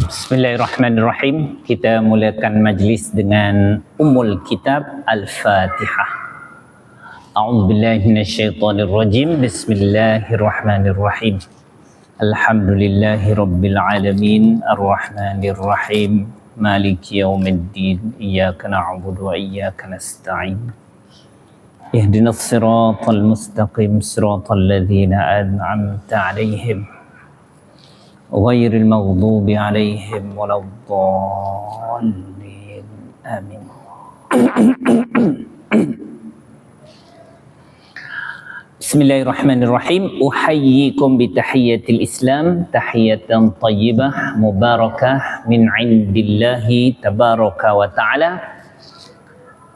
Bismillahirrahmanirrahim. Kita mulakan majlis dengan Ummul Kitab Al-Fatihah. A'udzubillahi minasyaitonirrajim. Bismillahirrahmanirrahim. Alhamdulillahi rabbil alamin, arrahmanirrahim, maliki yaumiddin, iyyaka na'budu wa iyyaka nasta'in. Ihdinas siratal mustaqim, siratal ladzina an'amta 'alaihim ghairil maghdubi 'alaihim waladdallin. Amin. Bismillahirrahmanirrahim. Uhayyikum bitahiyyatil Islam, tahiyatan thayyibah mubarakah min 'indillahi tabaraka wa ta'ala.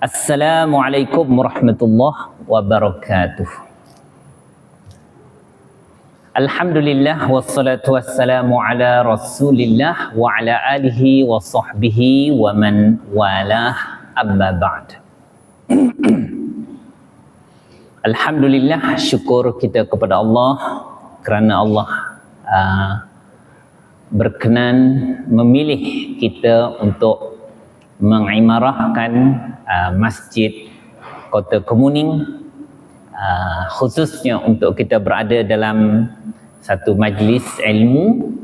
Assalamualaikum warahmatullahi wabarakatuh. Alhamdulillah wassalatu wassalamu ala Rasulillah wa ala alihi wa sahbihi wa man walah, amma ba'd. Alhamdulillah, syukur kita kepada Allah kerana Allah berkenan memilih kita untuk mengimarahkan Masjid Kota Kemuning, khususnya untuk kita berada dalam satu majlis ilmu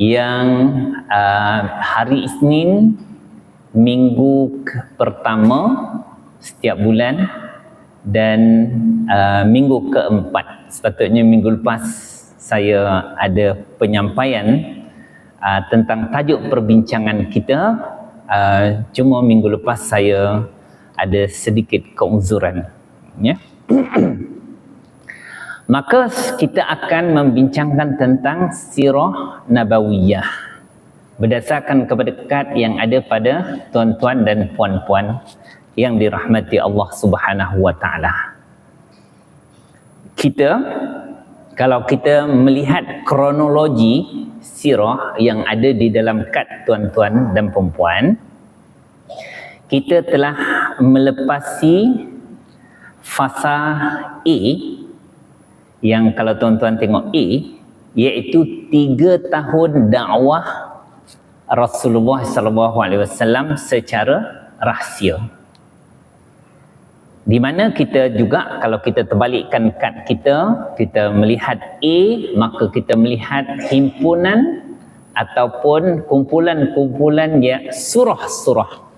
yang hari Isnin minggu pertama setiap bulan dan minggu keempat. Sepatutnya minggu lepas saya ada penyampaian tentang tajuk perbincangan kita, cuma minggu lepas saya ada sedikit keuzuran, ya. Maka kita akan membincangkan tentang sirah nabawiyah berdasarkan kepada kad yang ada pada tuan-tuan dan puan-puan yang dirahmati Allah Subhanahu wa taala. Kalau kita melihat kronologi sirah yang ada di dalam kad tuan-tuan dan puan-puan, kita telah melepasi fasa A, yang kalau tuan-tuan tengok A, iaitu 3 tahun dakwah Rasulullah SAW secara rahsia. Di mana kita juga, kalau kita terbalikkan kad kita melihat A, maka kita melihat himpunan ataupun kumpulan-kumpulan surah-surah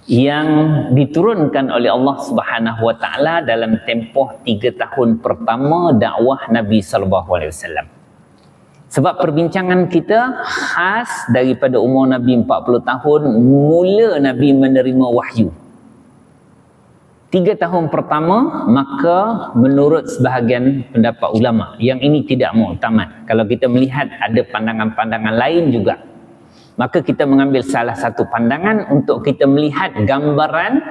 yang diturunkan oleh Allah Subhanahu wa taala dalam tempoh 3 tahun pertama dakwah Nabi sallallahu alaihi wasallam. Sebab perbincangan kita khas daripada umur Nabi 40 tahun mula Nabi menerima wahyu. 3 tahun pertama, maka menurut sebahagian pendapat ulama, yang ini tidak muktamad. Kalau kita melihat ada pandangan-pandangan lain juga, maka kita mengambil salah satu pandangan untuk kita melihat gambaran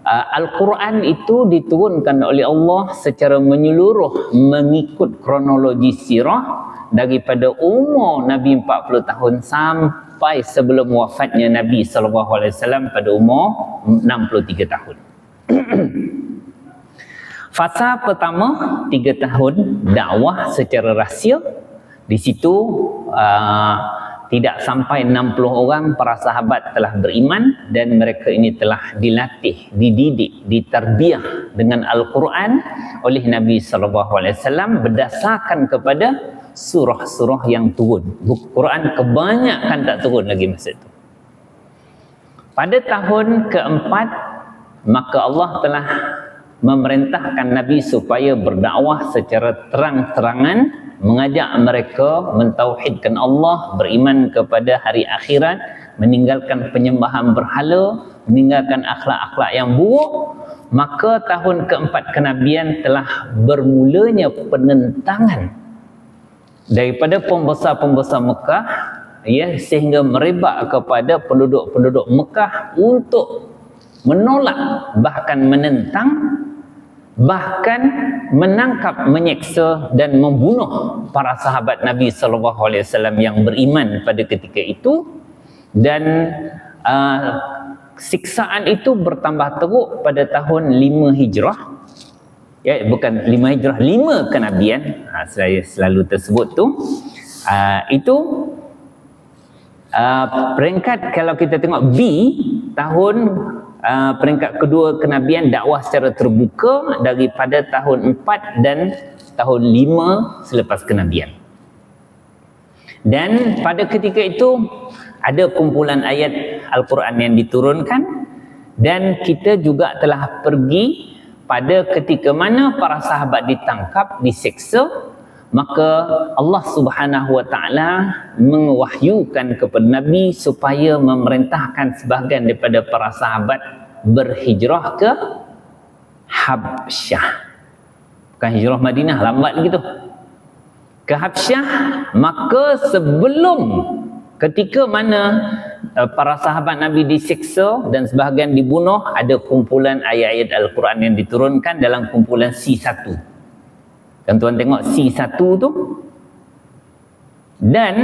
Al-Quran itu diturunkan oleh Allah secara menyeluruh mengikut kronologi sirah daripada umur Nabi 40 tahun sampai sebelum wafatnya Nabi SAW pada umur 63 tahun. Fasa pertama 3 tahun dakwah secara rahsia. Di situ tidak sampai 60 orang para sahabat telah beriman, dan mereka ini telah dilatih, dididik, ditarbiyah dengan Al-Quran oleh Nabi SAW berdasarkan kepada surah-surah yang turun. Quran kebanyakan tak turun lagi masa itu. Pada tahun keempat, maka Allah telah memerintahkan Nabi supaya berdakwah secara terang-terangan, mengajak mereka mentauhidkan Allah, beriman kepada hari akhirat, meninggalkan penyembahan berhala, meninggalkan akhlak-akhlak yang buruk. Maka tahun keempat kenabian telah bermulanya penentangan daripada pembesar-pembesar Mekah, ya, sehingga merebak kepada penduduk-penduduk Mekah untuk menolak, bahkan menentang, bahkan menangkap, menyeksa dan membunuh para sahabat Nabi SAW yang beriman pada ketika itu. Dan siksaan itu bertambah teruk pada tahun 5 Hijrah. Ya, bukan 5 Hijrah, 5 kenabian. Saya selalu tersebut tu. Itu Peringkat kalau kita tengok B, tahun peringkat kedua kenabian dakwah secara terbuka daripada tahun 4 dan tahun 5 selepas kenabian. Dan pada ketika itu ada kumpulan ayat Al-Quran yang diturunkan, dan kita juga telah pergi pada ketika mana para sahabat ditangkap, diseksa, maka Allah Subhanahu wa taala mewahyukan kepada Nabi supaya memerintahkan sebahagian daripada para sahabat berhijrah ke Habsyah. Bukan hijrah Madinah, lambat gitu. Ke Habsyah. Maka sebelum ketika mana para sahabat Nabi disiksa dan sebahagian dibunuh, ada kumpulan ayat-ayat Al-Quran yang diturunkan dalam kumpulan C1. Dan tuan tengok C1 tu, dan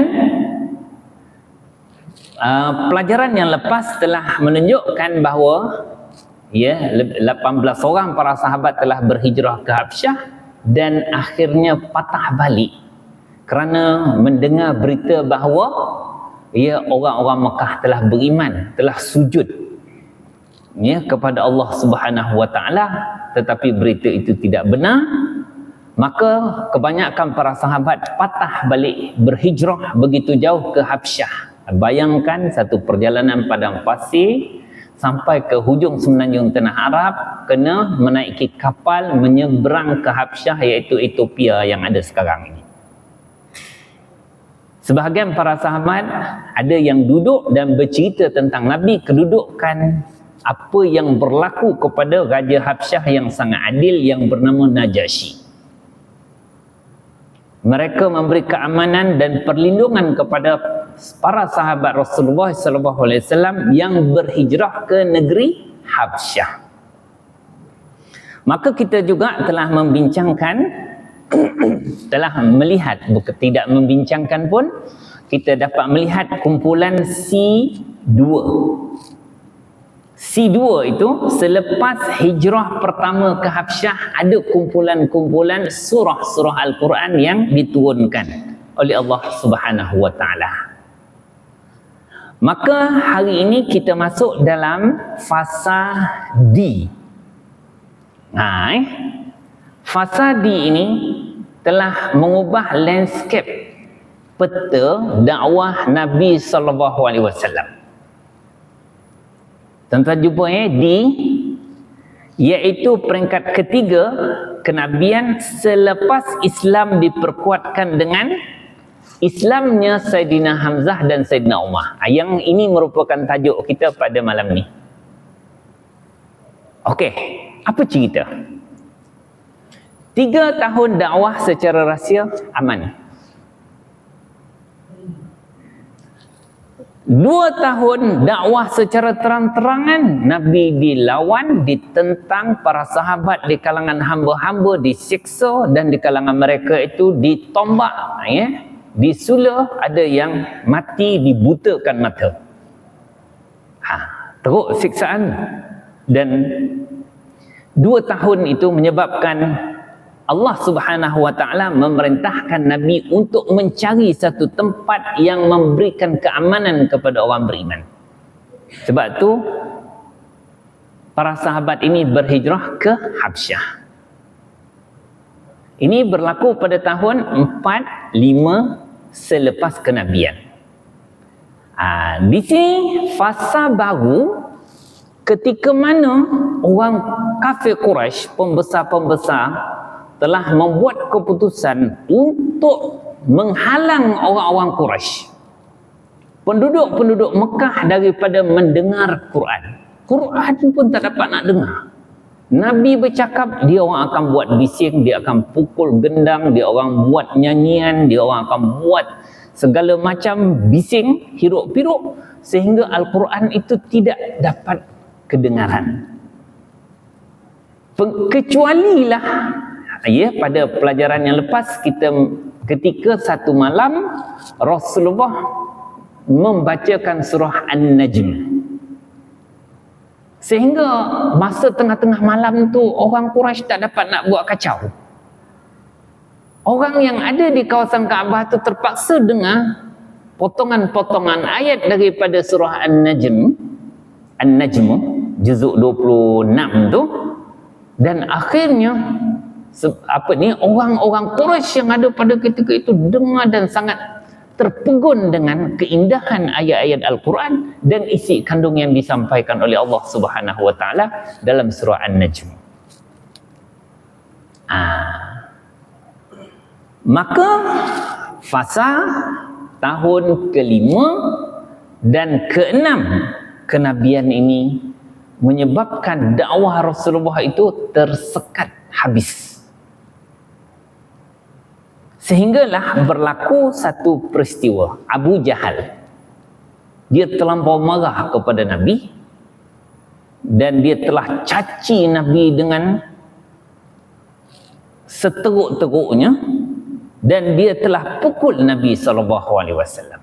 pelajaran yang lepas telah menunjukkan bahawa 18 orang para sahabat telah berhijrah ke Habsyah dan akhirnya patah balik kerana mendengar berita bahawa orang-orang Mekah telah beriman, telah sujud kepada Allah Subhanahu wa taala, tetapi berita itu tidak benar. Maka kebanyakan para sahabat patah balik berhijrah begitu jauh ke Habsyah. Bayangkan satu perjalanan padang pasir sampai ke hujung semenanjung tanah Arab, kena menaiki kapal menyeberang ke Habsyah, iaitu Ethiopia yang ada sekarang ini. Sebahagian para sahabat ada yang duduk dan bercerita tentang Nabi, kedudukan apa yang berlaku kepada Raja Habsyah yang sangat adil yang bernama Najasyi. Mereka memberi keamanan dan perlindungan kepada para sahabat Rasulullah SAW yang berhijrah ke negeri Habsyah. Maka kita juga telah membincangkan, telah melihat, bukan tidak membincangkan pun, kita dapat melihat kumpulan C2. C2 itu selepas hijrah pertama ke Habsyah, ada kumpulan-kumpulan surah-surah Al-Quran yang diturunkan oleh Allah Subhanahu wa taala. Maka hari ini kita masuk dalam fasa D. Fasa D ini telah mengubah landscape peta dakwah Nabi sallallahu alaihi wasallam. Tuan-tuan jumpa D, iaitu peringkat ketiga kenabian selepas Islam diperkuatkan dengan Islamnya Saidina Hamzah dan Saidina Umar. Yang ini merupakan tajuk kita pada malam ni. Okey, apa cerita? 3 tahun dakwah secara rahsia aman. 2 tahun dakwah secara terang-terangan, Nabi dilawan, ditentang, para sahabat di kalangan hamba-hamba disiksa, dan di kalangan mereka itu ditombak, disula, ada yang mati, dibutakan mata. Teruk siksaan. Dan 2 tahun itu menyebabkan Allah Subhanahu wa taala memerintahkan Nabi untuk mencari satu tempat yang memberikan keamanan kepada orang beriman. Sebab tu para sahabat ini berhijrah ke Habsyah. Ini berlaku pada tahun 4-5 selepas kenabian. Di sini fasa baru ketika mana orang kafir Quraisy, pembesar-pembesar, telah membuat keputusan untuk menghalang orang-orang Quraisy, penduduk-penduduk Mekah, daripada mendengar Quran. Quran pun tak dapat nak dengar. Nabi bercakap, dia orang akan buat bising, dia akan pukul gendang, dia orang buat nyanyian, dia orang akan buat segala macam bising, hiruk-piruk, sehingga Al-Quran itu tidak dapat kedengaran. Kecualilah pada pelajaran yang lepas, ketika satu malam Rasulullah membacakan surah An-Najm, sehingga masa tengah-tengah malam tu orang Quraisy tak dapat nak buat kacau. Orang yang ada di kawasan Kaabah tu terpaksa dengar potongan-potongan ayat daripada surah An-Najm juzuk 26 tu, dan akhirnya orang-orang Quraisy yang ada pada ketika itu dengar dan sangat terpegun dengan keindahan ayat-ayat Al-Quran dan isi kandung yang disampaikan oleh Allah Subhanahu wa taala dalam surah An-Najm. Maka fasa tahun kelima dan keenam kenabian ini menyebabkan dakwah Rasulullah itu tersekat habis. Sehinggalah berlaku satu peristiwa. Abu Jahal, dia terlampau marah kepada Nabi dan dia telah caci Nabi dengan seteruk-teruknya, dan dia telah pukul Nabi SAW.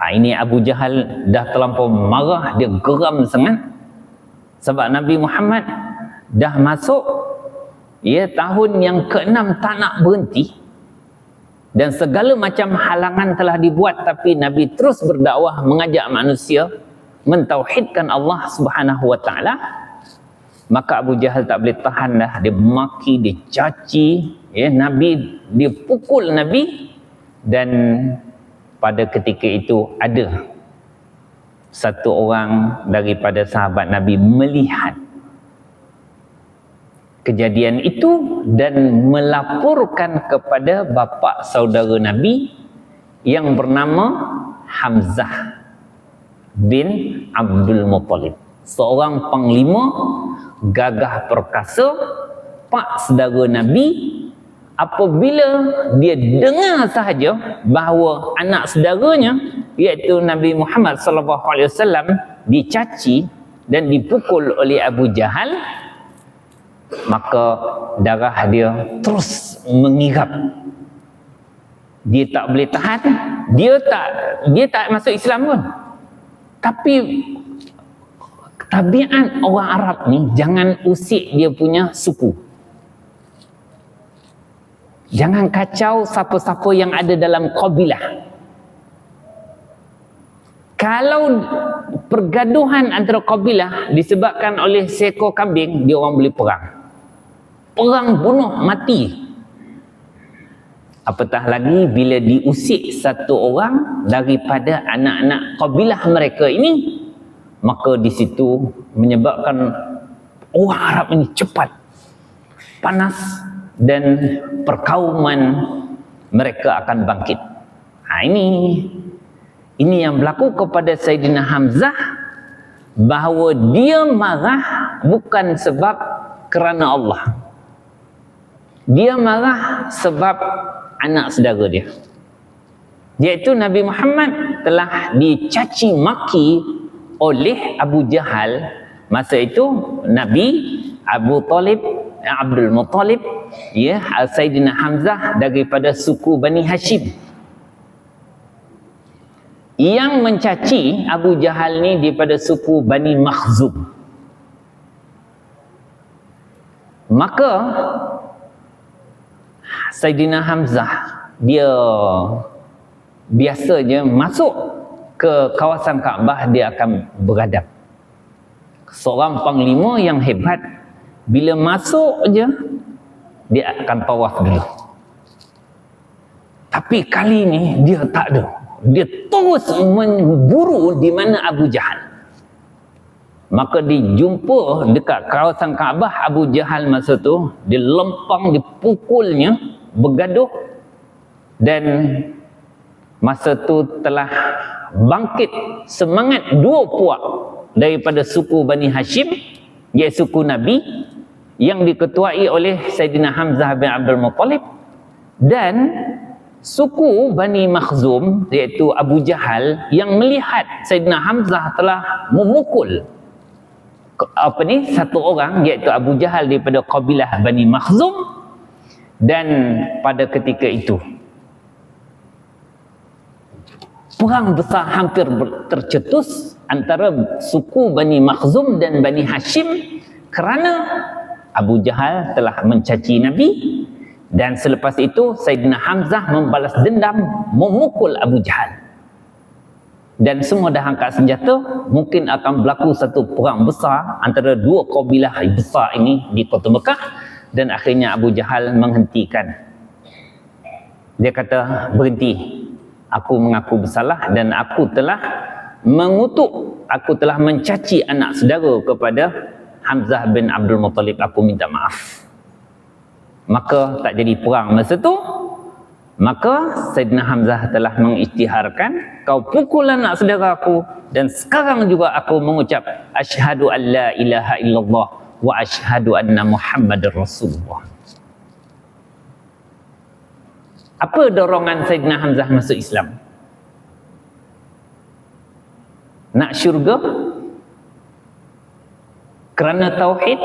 Ini Abu Jahal dah terlampau marah, dia geram sangat sebab Nabi Muhammad dah masuk tahun yang ke-6 tak nak berhenti, dan segala macam halangan telah dibuat, tapi Nabi terus berdakwah mengajak manusia mentauhidkan Allah Subhanahu wa taala. Maka Abu Jahal tak boleh tahan dah, dia maki, dia caci Nabi, dia pukul Nabi. Dan pada ketika itu ada satu orang daripada sahabat Nabi melihat kejadian itu dan melaporkan kepada bapa saudara Nabi yang bernama Hamzah bin Abdul Muttalib, seorang panglima gagah perkasa, pak saudara Nabi. Apabila dia dengar sahaja bahawa anak saudaranya iaitu Nabi Muhammad SAW dicaci dan dipukul oleh Abu Jahal, maka darah dia terus mengirap. Dia tak boleh tahan. Dia tak masuk Islam pun, tapi tabiat orang Arab ni jangan usik dia punya suku. Jangan kacau siapa-siapa yang ada dalam kabilah. Kalau pergaduhan antara kabilah disebabkan oleh seekor kambing, dia orang boleh perang. Perang bunuh mati. Apatah lagi bila diusik satu orang daripada anak-anak kabilah mereka ini, maka di situ menyebabkan orang Arab ini cepat panas dan perkauman mereka akan bangkit. Ini yang berlaku kepada Sayyidina Hamzah, bahawa dia marah bukan sebab kerana Allah. Dia marah sebab anak saudara dia, iaitu Nabi Muhammad telah dicaci maki oleh Abu Jahal. Masa itu Nabi Abdul Muttalib, Sayyidina Hamzah daripada suku Bani Hashim, yang mencaci Abu Jahal ni daripada suku Bani Makhzum. Maka Sayyidina Hamzah dia biasanya masuk ke kawasan Kaabah, dia akan beradab. Seorang panglima yang hebat, bila masuk je dia akan tawaf dulu. Tapi kali ni dia tak ada. Dia terus memburu di mana Abu Jahal. Maka dijumpa dekat kawasan Kaabah Abu Jahal masa tu, dia lempang, dipukulnya, bergaduh, dan masa tu telah bangkit semangat dua puak daripada suku Bani Hashim, iaitu suku Nabi yang diketuai oleh Sayyidina Hamzah bin Abdul Muttalib, dan suku Bani Makhzum iaitu Abu Jahal yang melihat Sayyidina Hamzah telah memukul satu orang iaitu Abu Jahal daripada kabilah Bani Makhzum. Dan pada ketika itu perang besar hampir tercetus antara suku Bani Makhzum dan Bani Hashim kerana Abu Jahal telah mencaci Nabi Dan selepas itu Sayyidina Hamzah membalas dendam, memukul Abu Jahal. Dan semua dah angkat senjata, mungkin akan berlaku satu perang besar antara dua kabilah besar ini di kota Mekah. Dan akhirnya Abu Jahal menghentikan. Dia kata, berhenti, aku mengaku bersalah dan aku telah mengutuk, aku telah mencaci anak saudara kepada Hamzah bin Abdul Muttalib, aku minta maaf. Maka tak jadi perang masa tu. Maka Sayyidina Hamzah telah mengisytiharkan, kau pukul anak saudara aku, dan sekarang juga aku mengucap asyhadu an la ilaha illallah wa asyhadu anna Muhammadar Rasulullah. Apa dorongan Sayyidina Hamzah masuk Islam? Nak syurga? Kerana tauhid?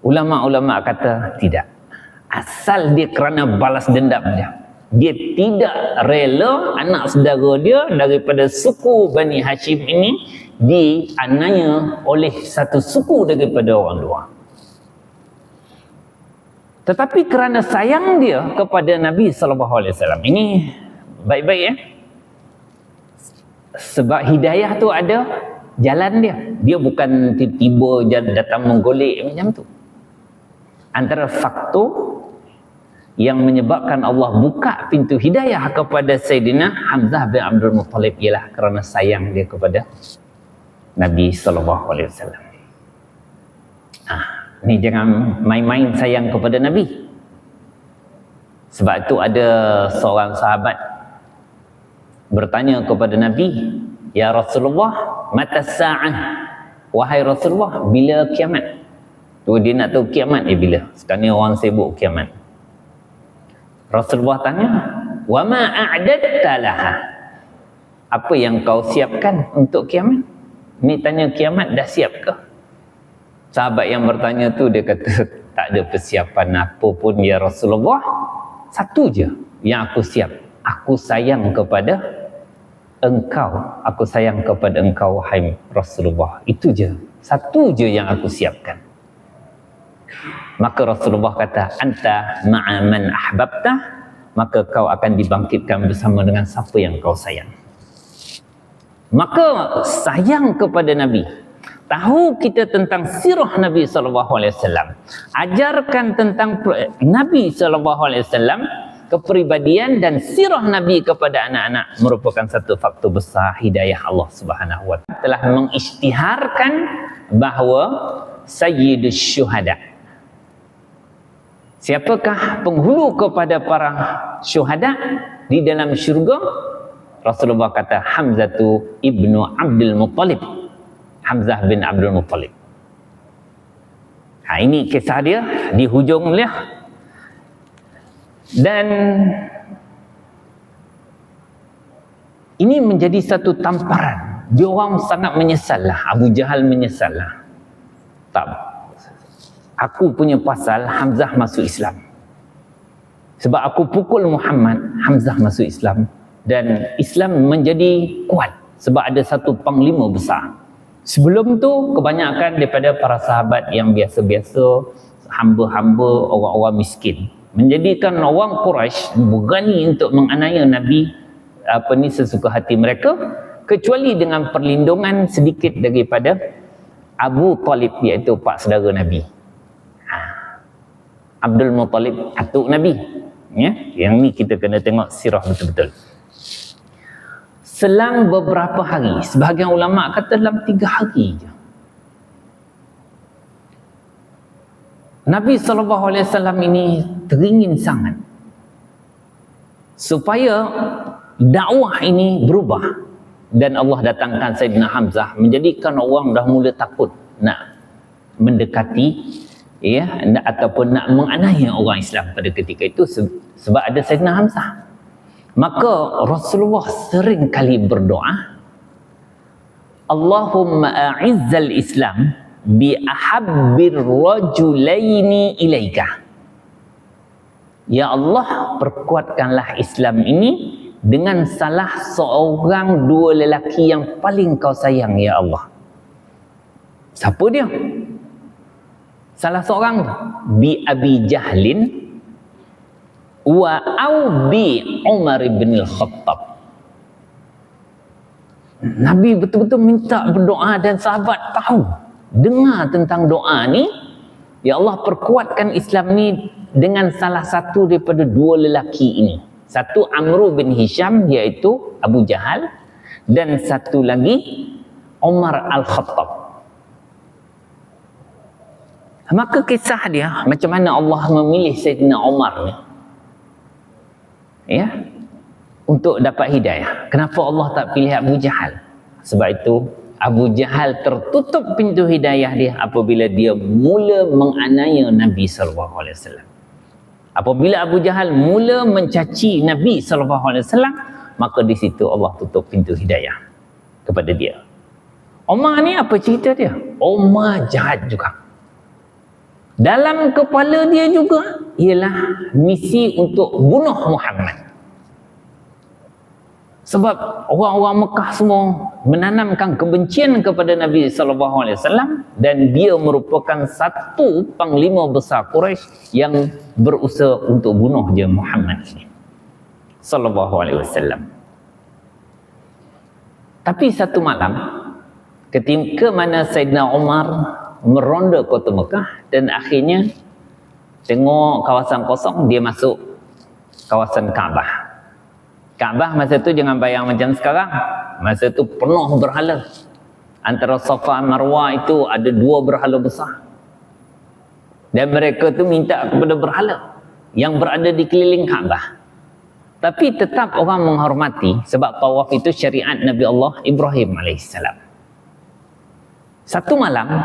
Ulama-ulama kata tidak. Asal dia kerana balas dendam dia. Dia tidak rela anak saudara dia daripada suku Bani Hashim ini dianiaya oleh satu suku daripada orang luar. Tetapi kerana sayang dia kepada Nabi SAW. Ini baik-baik ya. Sebab hidayah tu ada jalan dia. Dia bukan tiba-tiba datang menggolek macam tu. Antara faktor yang menyebabkan Allah buka pintu hidayah kepada Sayyidina Hamzah bin Abdul Muttalib ialah kerana sayang dia kepada Nabi SAW. Ni jangan main-main sayang kepada Nabi. Sebab tu ada seorang sahabat bertanya kepada Nabi, ya Rasulullah, mata sa'ah? Wahai Rasulullah, bila kiamat? Tu dia nak tahu kiamat bila. Sekarang ni orang sibuk kiamat. Rasulullah tanya, wa ma a'dadta laha? Apa yang kau siapkan untuk kiamat? Ni tanya kiamat dah siap ke? Sahabat yang bertanya tu dia kata, tak ada persiapan apa pun ya Rasulullah. Satu je yang aku siap. Aku sayang kepada engkau. Aku sayang kepada engkau wahai Rasulullah. Itu je. Satu je yang aku siapkan. Maka Rasulullah kata, anta ma'a man ahbabta, maka kau akan dibangkitkan bersama dengan siapa yang kau sayang. Maka sayang kepada Nabi, tahu kita tentang sirah Nabi SAW, ajarkan tentang Nabi SAW, kepribadian dan sirah Nabi kepada anak-anak merupakan satu faktor besar hidayah Allah Subhanahu wa taala. Telah mengisytiharkan bahawa sayyidus syuhada, siapakah penghulu kepada para syuhada di dalam syurga? Rasulullah kata Hamzatu ibnu Abdul Muttalib, Hamzah bin Abdul Muttalib. Ini kisah dia di hujung dia. Dan ini menjadi satu tamparan. Dia orang sangat menyesal lah. Abu Jahal menyesal lah. Tak, aku punya pasal Hamzah masuk Islam. Sebab aku pukul Muhammad, Hamzah masuk Islam. Dan Islam menjadi kuat sebab ada satu panglima besar. Sebelum tu kebanyakan daripada para sahabat yang biasa-biasa, hamba-hamba, orang-orang miskin, menjadikan orang Quraisy berani untuk menganiaya Nabi sesuka hati mereka, kecuali dengan perlindungan sedikit daripada Abu Talib, iaitu pak saudara Nabi. Abdul Muttalib, atuk Nabi. Ya, yang ni kita kena tengok sirah betul-betul. Selang beberapa hari, sebahagian ulama kata dalam 3 hari je, Nabi SAW ini teringin sangat supaya dakwah ini berubah, dan Allah datangkan Sayyidina Hamzah menjadikan orang dah mula takut nak mendekati ataupun nak menganiaya orang Islam pada ketika itu sebab ada Sayyidina Hamzah. Maka Rasulullah sering kali berdoa, Allahumma a'izzal Islam bi ahabbir rajulaini ilaika. Ya Allah, perkuatkanlah Islam ini dengan salah seorang 2 lelaki yang paling kau sayang ya Allah. Siapa dia? Salah seorang bi Abi Jahlin wa au bi Umar bin Al-Khattab. Nabi betul-betul minta berdoa dan sahabat tahu, dengar tentang doa ni. Ya Allah, perkuatkan Islam ni dengan salah satu daripada dua lelaki ini. Satu Amr bin Hisham, iaitu Abu Jahal, dan satu lagi Umar Al-Khattab. Maka kisah dia macam mana Allah memilih Sayyidina Umar ni, ya, untuk dapat hidayah. Kenapa Allah tak pilih Abu Jahal? Sebab itu Abu Jahal tertutup pintu hidayah dia apabila dia mula menganiaya Nabi sallallahu alaihi wasallam. Apabila Abu Jahal mula mencaci Nabi sallallahu alaihi wasallam, maka di situ Allah tutup pintu hidayah kepada dia. Umar ni apa cerita dia? Umar jahat juga. Dalam kepala dia juga ialah misi untuk bunuh Muhammad. Sebab orang-orang Mekah semua menanamkan kebencian kepada Nabi sallallahu alaihi wasallam, dan dia merupakan satu panglima besar Quraisy yang berusaha untuk bunuh dia Muhammad sallallahu alaihi wasallam. Tapi satu malam ketika mana Saidina Umar meronda kota Mekah dan akhirnya tengok kawasan kosong, dia masuk kawasan Kaabah. Kaabah masa tu jangan bayang macam sekarang. Masa tu penuh berhala. Antara Safa dan Marwah itu ada dua berhala besar. Dan mereka tu minta kepada berhala yang berada di keliling Kaabah. Tapi tetap orang menghormati, sebab tawaf itu syariat Nabi Allah Ibrahim AS. Satu malam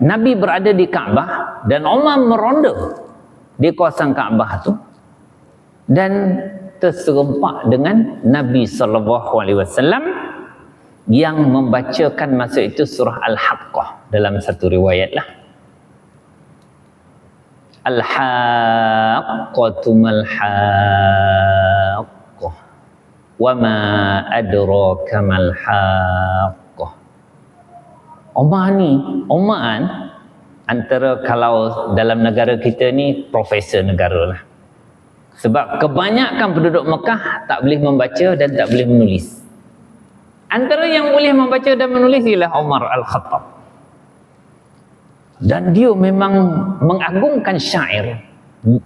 Nabi berada di Kaabah dan Umar meronda di kawasan Kaabah tu, dan terserempak dengan Nabi sallallahu alaihi wasallam yang membacakan masa itu surah Al-Haqqah dalam satu riwayat lah. Al-Haqqatu mal-Haqqah wa ma adraka mal-Haqqah. Umar antara, kalau dalam negara kita ni, profesor negara lah. Sebab kebanyakan penduduk Mekah tak boleh membaca dan tak boleh menulis. Antara yang boleh membaca dan menulis ialah Umar Al-Khattab. Dan dia memang mengagungkan syair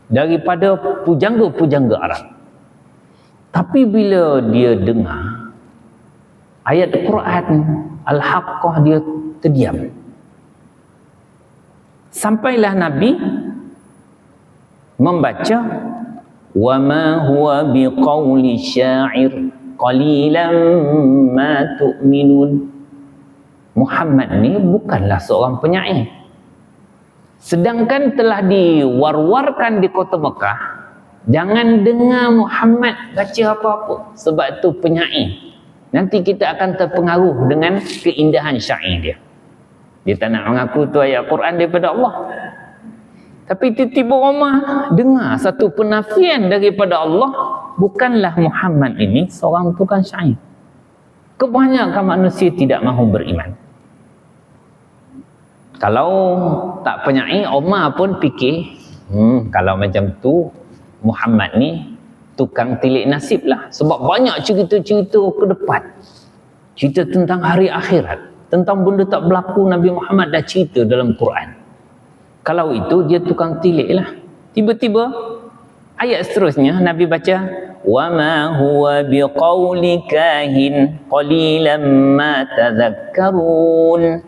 daripada pujangga-pujangga Arab. Tapi bila dia dengar ayat Quran Al-Haqqah, dia terdiam. Sampailah Nabi membaca, wa ma huwa biqauli syair qalilan ma tu'minun. Muhammad ni bukanlah seorang penyair. Sedangkan telah diwar-warkan di kota Mekah, jangan dengar Muhammad baca apa-apa, sebab itu penyair. Nanti kita akan terpengaruh dengan keindahan syair dia. Dia tak nak mengaku tu ayat Quran daripada Allah. Tapi tiba-tiba Umar dengar satu penafian daripada Allah, bukanlah Muhammad ini seorang tukang syair. Kebanyakan manusia tidak mahu beriman. Kalau tak penyair, Umar pun fikir, kalau macam tu Muhammad ni tukang tilik nasib lah. Sebab banyak cerita-cerita ke depan, cerita tentang hari akhirat, tentang benda tak berlaku, Nabi Muhammad dah cerita dalam Quran. Kalau itu dia tukang tilik lah. Tiba-tiba ayat seterusnya Nabi baca, wa ma huwa biqauli kahin qalilan ma tadhakkarun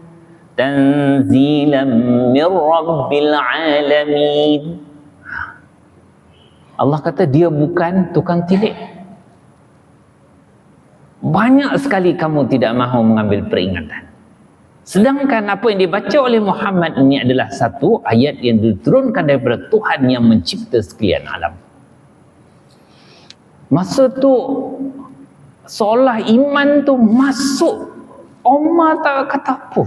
tanzilan min rabbil alamin. Allah kata dia bukan tukang tilik. Banyak sekali kamu tidak mahu mengambil peringatan. Sedangkan apa yang dibaca oleh Muhammad ini adalah satu ayat yang diturunkan daripada Tuhan yang mencipta sekalian alam. Masa tu seolah iman tu masuk. Umar tak kata apa.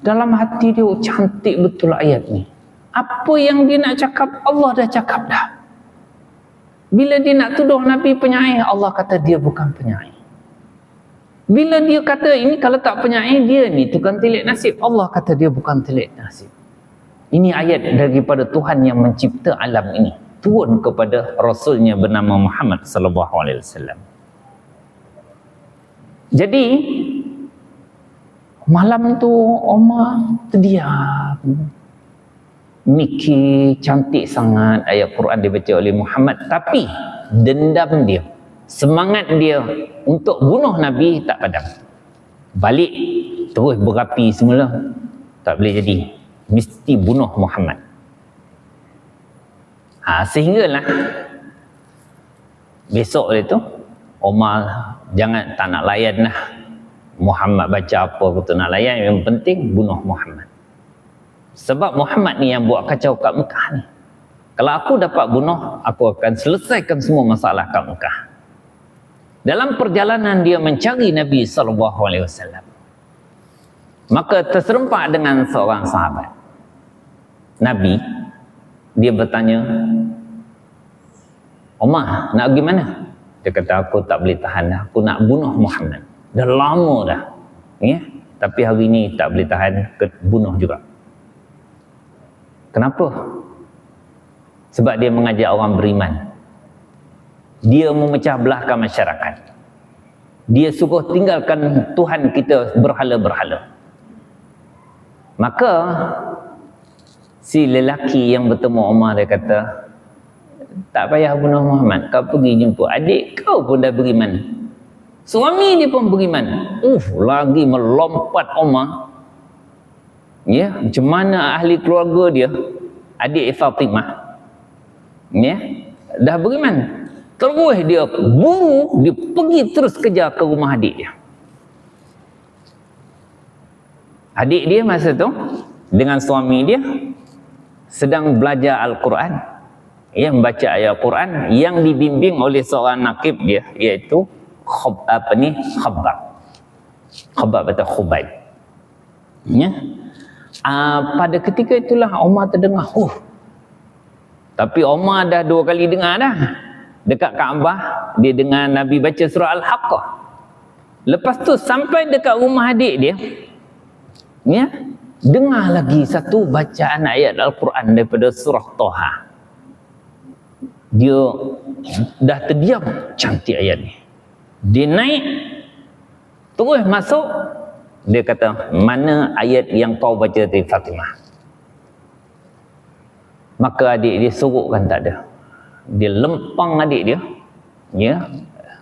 Dalam hati dia, cantik betul ayat ni. Apa yang dia nak cakap, Allah dah cakap dah. Bila dia nak tuduh Nabi penyair, Allah kata dia bukan penyair. Bila dia kata ini kalau tak penyai dia ni tukang telik nasib, Allah kata dia bukan telik nasib. Ini ayat daripada Tuhan yang mencipta alam ini turun kepada Rasulnya bernama Muhammad sallallahu alaihi wasallam. Jadi malam tu Omar terdiam, mikir cantik sangat ayat Quran dibaca oleh Muhammad, tapi dendam dia, semangat dia untuk bunuh Nabi tak padam. Balik terus berapi semula, tak boleh jadi, mesti bunuh Muhammad. Sehinggalah besok itu Omar jangan tak nak layan lah Muhammad baca apa aku tak nak layan, yang penting bunuh Muhammad. Sebab Muhammad ni yang buat kacau kat Mekah ni. Kalau aku dapat bunuh, aku akan selesaikan semua masalah kat Mekah. Dalam perjalanan dia mencari Nabi SAW, maka terserempak dengan seorang sahabat Nabi. Dia bertanya, Omar nak pergi mana? Dia kata, aku tak boleh tahan dah, aku nak bunuh Muhammad. Dah lama dah, ya? Tapi hari ni tak boleh tahan, bunuh juga. Kenapa? Sebab dia mengajak orang beriman. Dia memecah belahkan masyarakat. Dia suruh tinggalkan Tuhan kita berhala-berhala. Maka si lelaki yang bertemu Umar, dia kata, tak payah bunuh Muhammad, kau pergi jumpa adik kau pun dah beriman, suami dia pun beriman. Lagi melompat Umar, ya, macam mana ahli keluarga dia, adik Fatimah, ya, dah beriman. Terus dia buru, dia pergi terus kejar ke rumah adik dia. Adik dia masa tu dengan suami dia sedang belajar Al-Quran, ya, membaca ayat Quran yang dibimbing oleh seorang nakib dia, iaitu Khabbab atau Khubayb, ya. Pada ketika itulah Umar terdengar, tapi Umar dah 2 kali dengar dah. Dekat Kaabah dia dengar Nabi baca surah Al-Haqqah. Lepas tu sampai dekat rumah adik dia, ya, dengar lagi satu bacaan ayat Al-Quran daripada surah Toha. Dia dah terdiam, cantik ayat ni. Dia naik, terus masuk, dia kata, mana ayat yang kau baca dari Fatimah? Maka adik dia sorokkan tak ada. Dia lempang adik dia, ya,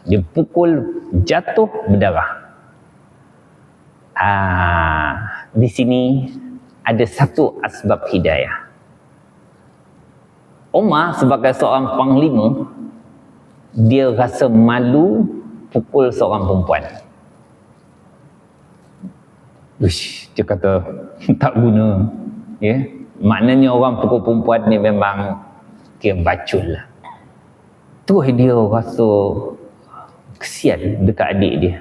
dia pukul, jatuh, berdarah. Di sini ada satu asbab hidayah. Umar sebagai seorang panglima, dia rasa malu pukul seorang perempuan. Dia kata tak guna, ya. Maknanya orang pukul perempuan ni memang dia bacul lah. Terus dia rasa kesian dekat adik dia.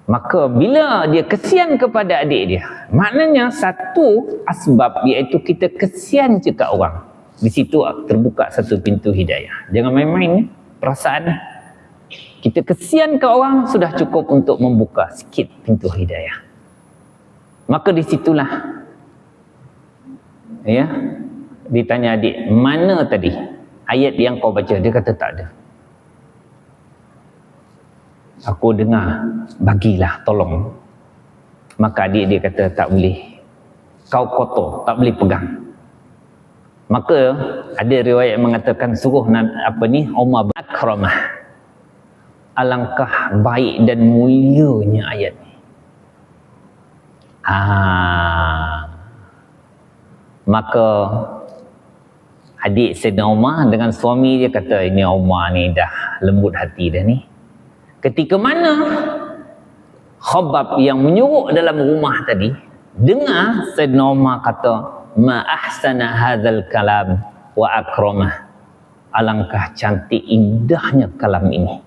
Maka bila dia kesian kepada adik dia, maknanya satu asbab iaitu kita kesian je kat orang. Di situ terbuka satu pintu hidayah. Jangan main-main perasaan. Kita kesian ke orang sudah cukup untuk membuka sikit pintu hidayah. Maka di situlah, ya, ditanya adik, mana tadi ayat yang kau baca? Dia kata tak ada. Aku dengar, bagilah, tolong. Maka adik dia kata tak boleh, kau kotor, tak boleh pegang. Maka ada riwayat mengatakan suruh Umar akramah. Alangkah baik dan mulianya ayat ni. Maka adik Sayyidina Umar dengan suami dia kata, ini Umar ni dah lembut hati dah ni. Ketika mana Khabbab yang menyuruh dalam rumah tadi dengar Sayyidina Umar kata, ma ahsana hadzal kalam wa akramah, alangkah cantik indahnya kalam ini.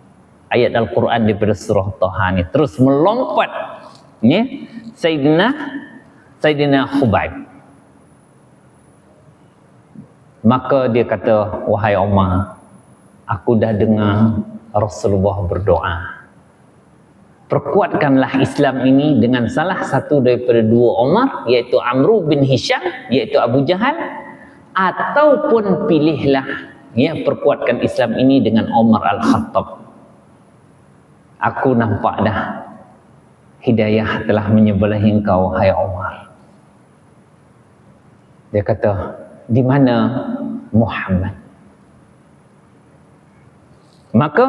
Ayat Al-Quran daripada surah Taha ni terus melompat, ya, Sayyidina Khubayb. Maka dia kata, wahai Umar, aku dah dengar Rasulullah berdoa. perkuatkanlah Islam ini dengan salah satu daripada dua Umar, iaitu Amr bin Hisham, iaitu Abu Jahal, ataupun pilihlah perkuatkan Islam ini dengan Umar Al-Khattab. Aku nampak dah hidayah telah menyebelahi engkau, hai Umar. Dia kata, di mana Muhammad? Maka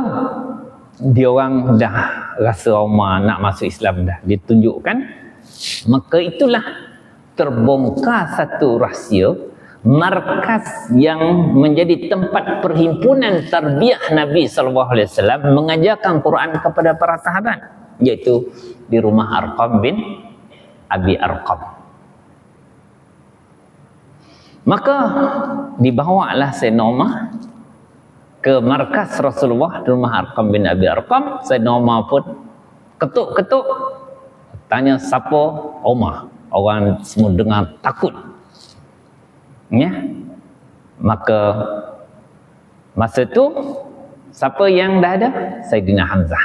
dia orang dah rasa Umar nak masuk Islam dah, dia tunjukkan. Maka itulah terbongkar satu rahsia, markas yang menjadi tempat perhimpunan tarbiyah Nabi SAW mengajarkan Quran kepada para sahabat, iaitu di rumah Arqam bin Abi Arqam. Maka dibawalah Sayyidina Umar ke markas Rasulullah di rumah Arqam bin Abi Arqam. Sayyidina Umar pun ketuk-ketuk, tanya siapa? Umar. Orang semua dengar takut. Maka masa tu siapa yang dah ada? Sayyidina Hamzah.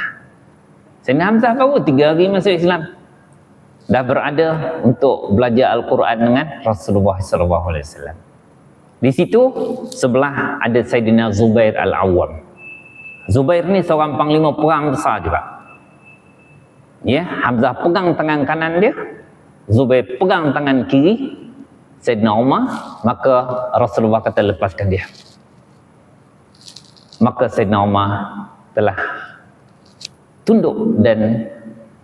Sayyidina Hamzah baru 3 hari masuk Islam, dah berada untuk belajar Al-Quran dengan Rasulullah SAW. Di situ sebelah ada Sayyidina Zubair Al-Awwam. Zubair ni seorang panglima perang besar juga. Hamzah pegang tangan kanan dia, Zubair pegang tangan kiri Sayyidina Umar. Maka Rasulullah kata, lepaskan dia. Maka Sayyidina Umar telah tunduk dan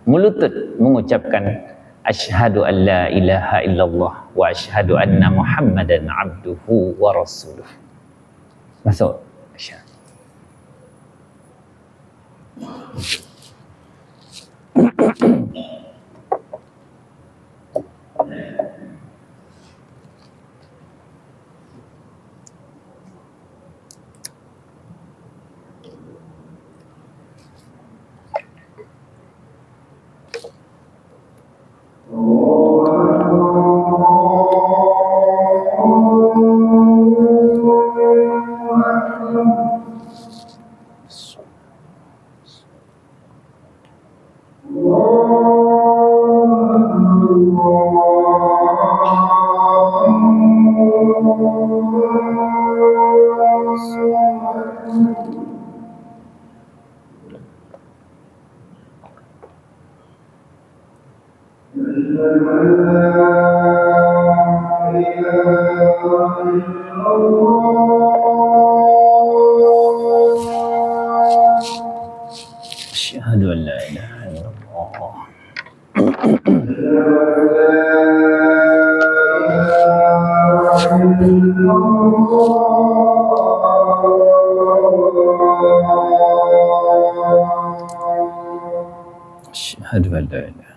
melutut mengucapkan asyhadu an la ilaha illallah wa asyhadu anna Muhammadan abduhu wa rasuluh. Masuk. Asyhadu an la ilaha illallah. Asyhadu an la ilaha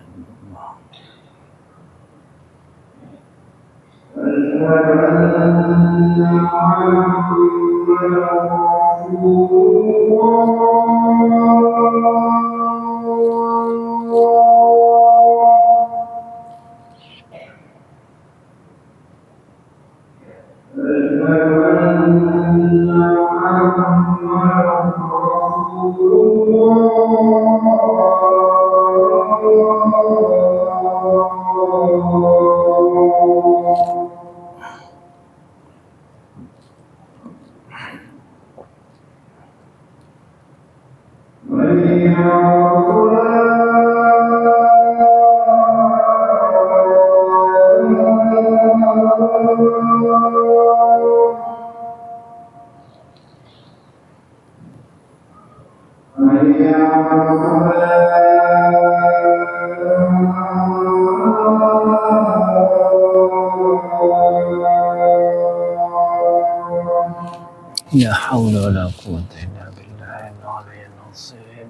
La haula wa la quwwata illa billahi al-aliyyil azim.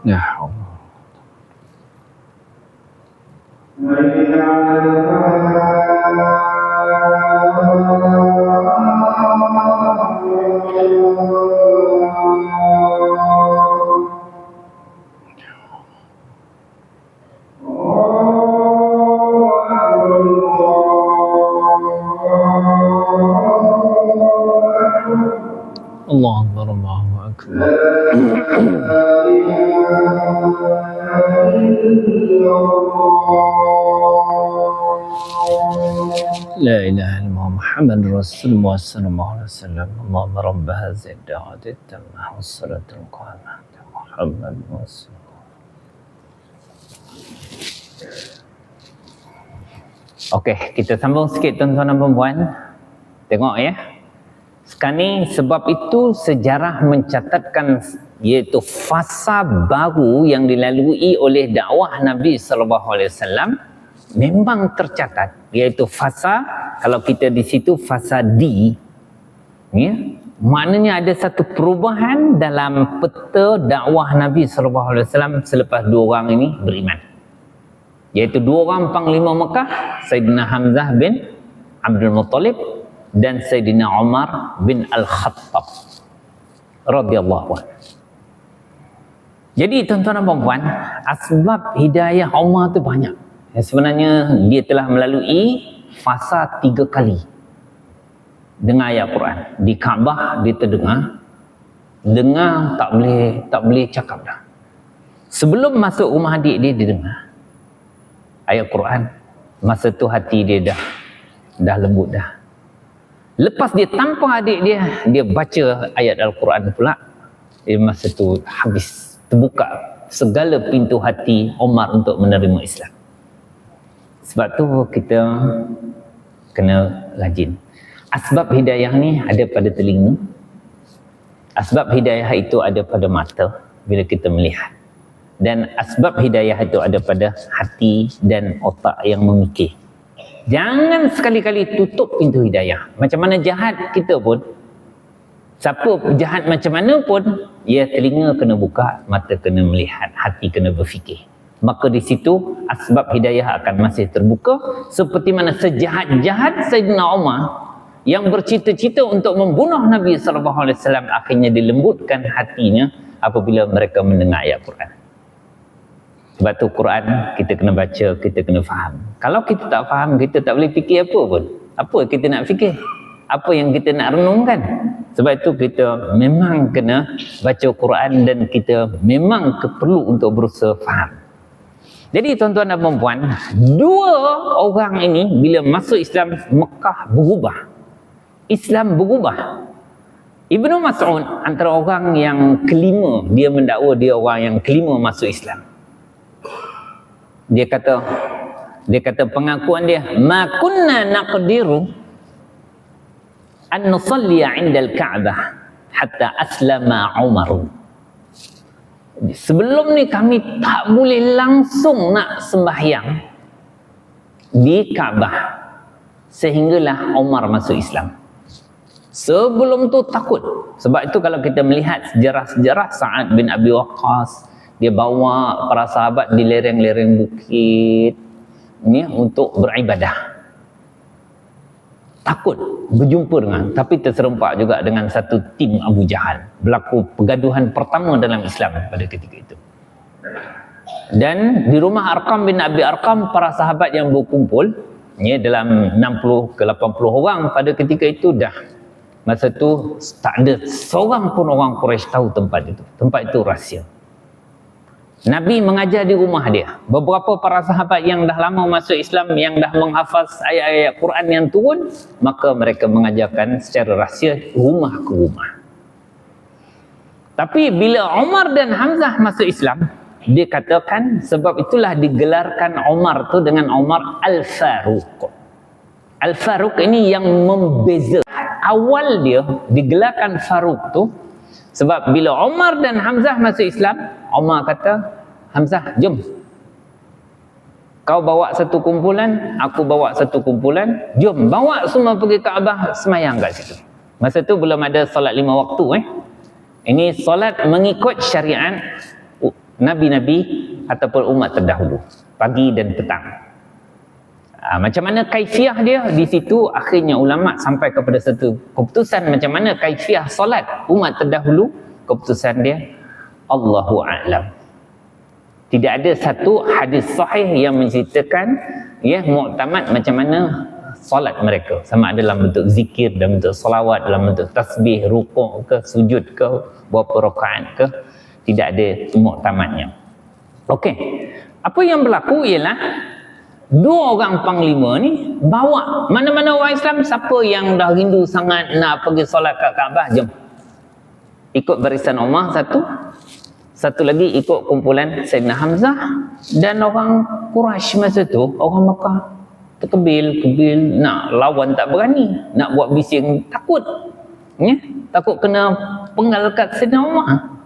Ya Allah. Allah Akbar, Allahu Akbar. La ilaha illallah Muhammad Rasulullah sallallahu alaihi wasallam. Allahumma rabb hadhihi ad-da'wati at-tammah was-salatul qa'imah Muhammad Rasul. Okey, kita sambung sikit tuan-tuan dan puan-puan. Tengok ya. Sekarang ni sebab itu sejarah mencatatkan iaitu fasa baru yang dilalui oleh dakwah Nabi sallallahu alaihi wasallam memang tercatat, iaitu fasa, kalau kita di situ fasa D, ya, maknanya ada satu perubahan dalam peta dakwah Nabi sallallahu alaihi wasallam selepas dua orang ini beriman, iaitu dua orang panglima Mekah, Sayyidina Hamzah bin Abdul Muttalib dan Sayyidina Umar bin Al-Khattab radhiyallahu anhu. Jadi tuan-tuan dan puan-puan, asbab hidayah Umar tu banyak. Sebenarnya dia telah melalui fasa 3 kali dengar ayat Quran. Di Kaabah dia terdengar, dengar tak boleh cakap dah. Sebelum masuk rumah adik dia dengar ayat Quran, masa tu hati dia dah lembut dah. Lepas dia tampar adik dia baca ayat Al-Quran pula. Masa tu habis, terbuka segala pintu hati Umar untuk menerima Islam. Sebab tu kita kena rajin. Asbab hidayah ni ada pada telinga. Asbab hidayah itu ada pada mata bila kita melihat. Dan asbab hidayah itu ada pada hati dan otak yang memikir. Jangan sekali-kali tutup pintu hidayah. Macam mana jahat kita pun, siapa jahat macam mana pun, ya, telinga kena buka, mata kena melihat, hati kena berfikir. Maka di situ asbab hidayah akan masih terbuka, seperti mana sejahat-jahat Sayyidina Umar yang bercita-cita untuk membunuh Nabi sallallahu alaihi wasallam akhirnya dilembutkan hatinya apabila mereka mendengar ayat Quran. Sebab tu Quran kita kena baca, kita kena faham. Kalau kita tak faham, kita tak boleh fikir apa pun. Apa kita nak fikir? Apa yang kita nak renungkan? Sebab itu kita memang kena baca Quran dan kita memang perlu untuk berusaha faham. Jadi tuan-tuan dan puan-puan, dua orang ini bila masuk Islam, Mekah berubah. Islam berubah. Ibnu Mas'ud antara orang yang kelima, dia mendakwa dia orang yang kelima masuk Islam. Dia kata pengakuan dia, ma kunna naqdiru an nusalliya 'inda al-Ka'bah hatta aslama Umar. Sebelum ni kami tak boleh langsung nak sembahyang di Kaabah sehinggalah Umar masuk Islam. Sebelum tu takut. Sebab itu kalau kita melihat sejarah-sejarah Sa'ad bin Abi Waqqas, dia bawa para sahabat di lereng-lereng bukit ni untuk beribadah. Takut berjumpa dengan, tapi terserempak juga dengan satu tim Abu Jahal. Berlaku pergaduhan pertama dalam Islam pada ketika itu. Dan di rumah Arqam bin Abi Arqam, para sahabat yang berkumpul, ya, dalam 60 ke 80 orang pada ketika itu dah. Masa tu tak ada seorang pun orang Quraisy tahu tempat itu. Tempat itu rahsia. Nabi mengajar di rumah dia. Beberapa para sahabat yang dah lama masuk Islam, yang dah menghafaz ayat-ayat Quran yang turun, maka mereka mengajarkan secara rahsia rumah ke rumah. Tapi bila Umar dan Hamzah masuk Islam, dia katakan sebab itulah digelarkan Umar tu dengan Umar Al-Faruq. Al-Faruq ini yang membeza. Awal dia digelarkan Faruq tu sebab bila Umar dan Hamzah masuk Islam, Umar kata, Hamzah, jom. Kau bawa satu kumpulan, aku bawa satu kumpulan. Jom, bawa semua pergi Kaabah, semayang kat situ. Masa tu belum ada solat 5 waktu. Ini solat mengikut syariat Nabi-Nabi ataupun umat terdahulu. Pagi dan petang. Macam mana kaifiah dia? Di situ akhirnya ulama sampai kepada satu keputusan macam mana kaifiah solat umat terdahulu. Keputusan dia, Allahu a'lam. Tidak ada satu hadis sahih yang menceritakan, ya, muktamad macam mana solat mereka, sama ada dalam bentuk zikir, dalam bentuk solawat, dalam bentuk tasbih, rukuk ke, sujud ke, berapa rakaat ke, tidak ada muktamadnya. Okey, apa yang berlaku ialah dua orang panglima ni bawa mana-mana orang Islam, siapa yang dah rindu sangat nak pergi solat kat Kaabah, jom ikut barisan Umar satu lagi ikut kumpulan Sayyidina Hamzah, dan orang Quraisy masa tu, orang Makkah terkebil nak lawan tak berani, nak buat bising takut, ya? Takut kena penggal kat Sayyidina Umar,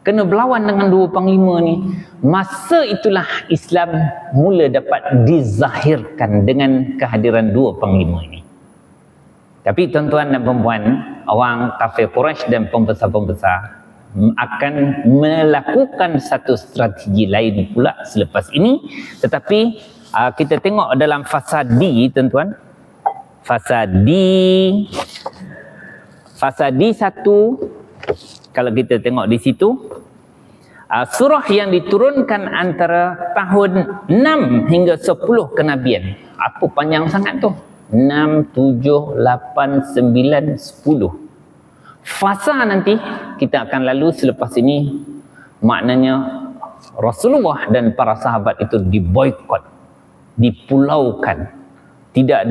kena berlawan dengan dua panglima ni. Masa itulah Islam mula dapat dizahirkan dengan kehadiran dua panglima ini. Tapi tuan-tuan dan puan-puan, orang kafir Quraisy dan pembesar-pembesar akan melakukan satu strategi lain pula selepas ini. Tetapi kita tengok dalam fasa D, tuan-tuan, fasa D 1, kalau kita tengok di situ, surah yang diturunkan antara tahun 6 hingga 10 kenabian. Apa panjang sangat tu? 6, 7, 8, 9, 10. Fasa nanti kita akan lalu selepas ini, maknanya Rasulullah dan para sahabat itu diboikot, dipulaukan, tidak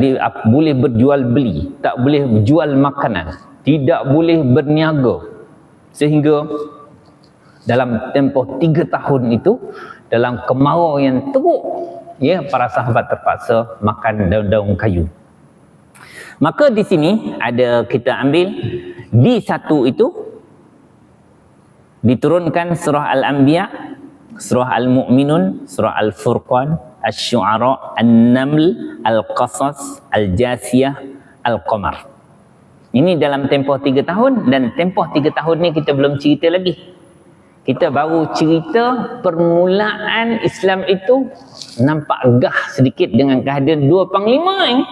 boleh berjual beli, tak boleh jual makanan, tidak boleh berniaga, sehingga dalam tempoh 3 tahun itu, dalam kemarau yang teruk, ya, para sahabat terpaksa makan daun-daun kayu. Maka di sini ada, kita ambil di 1 itu diturunkan surah Al-Anbiya, surah Al-Mu'minun, surah Al-Furqan, Asy-Syu'ara, An-Naml, Al-Qasas, Al-Jasiyah, Al-Qamar. Ini dalam tempoh 3 tahun, dan tempoh 3 tahun ni kita belum cerita lagi. Kita baru cerita permulaan Islam itu nampak gah sedikit dengan kehadiran dua panglima ini.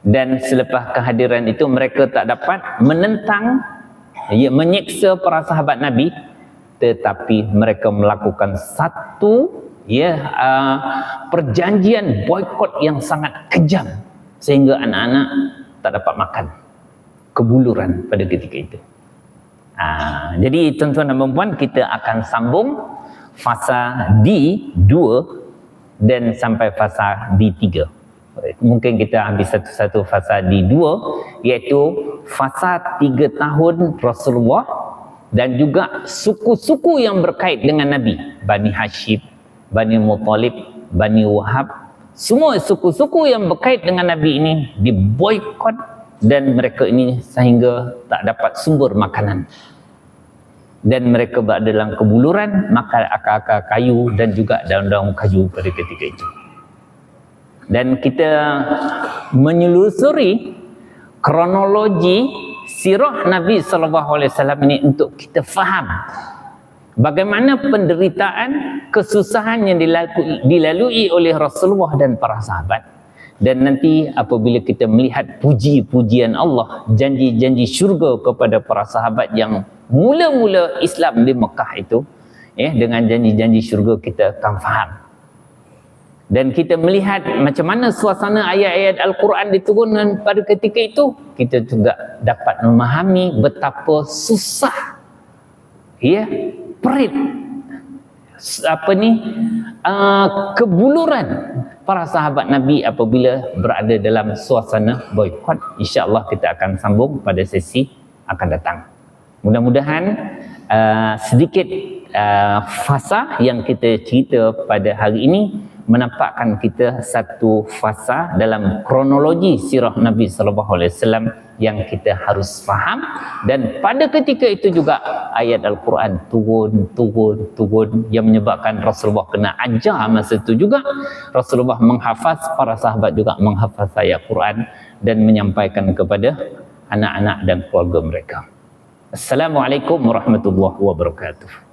Dan selepas kehadiran itu mereka tak dapat menentang, menyiksa para sahabat Nabi, tetapi mereka melakukan satu perjanjian boikot yang sangat kejam, sehingga anak-anak tak dapat makan, kebuluran pada ketika itu. Jadi tuan-tuan dan puan-puan, kita akan sambung fasa D2 dan sampai fasa D3. Mungkin kita ambil satu-satu fasa D2, iaitu fasa 3 tahun Rasulullah dan juga suku-suku yang berkait dengan Nabi, Bani Hashim, Bani Muttalib, Bani Wahab. Semua suku-suku yang berkait dengan Nabi ini diboikot, dan mereka ini sehingga tak dapat sumber makanan, dan mereka berada dalam kebuluran, makan akar-akar kayu dan juga daun-daun kayu pada ketika itu. Dan kita menyelusuri kronologi sirah Nabi SAW ini untuk kita faham bagaimana penderitaan, kesusahan yang dilalui oleh Rasulullah dan para sahabat. Dan nanti apabila kita melihat puji-pujian Allah, janji-janji syurga kepada para sahabat yang mula-mula Islam di Mekah itu, dengan janji-janji syurga, kita akan faham. Dan kita melihat macam mana suasana ayat-ayat Al-Quran diturunkan pada ketika itu, kita juga dapat memahami betapa susah, perit, kebuluran para sahabat Nabi apabila berada dalam suasana boikot. InsyaAllah kita akan sambung pada sesi akan datang. Mudah-mudahan sedikit fasa yang kita cerita pada hari ini menampakkan kita satu fasa dalam kronologi sirah Nabi SAW yang kita harus faham. Dan pada ketika itu juga ayat Al-Quran turun yang menyebabkan Rasulullah kena ajar masa itu juga. Rasulullah menghafaz, para sahabat juga menghafaz ayat Quran dan menyampaikan kepada anak-anak dan keluarga mereka. Assalamualaikum warahmatullahi wabarakatuh.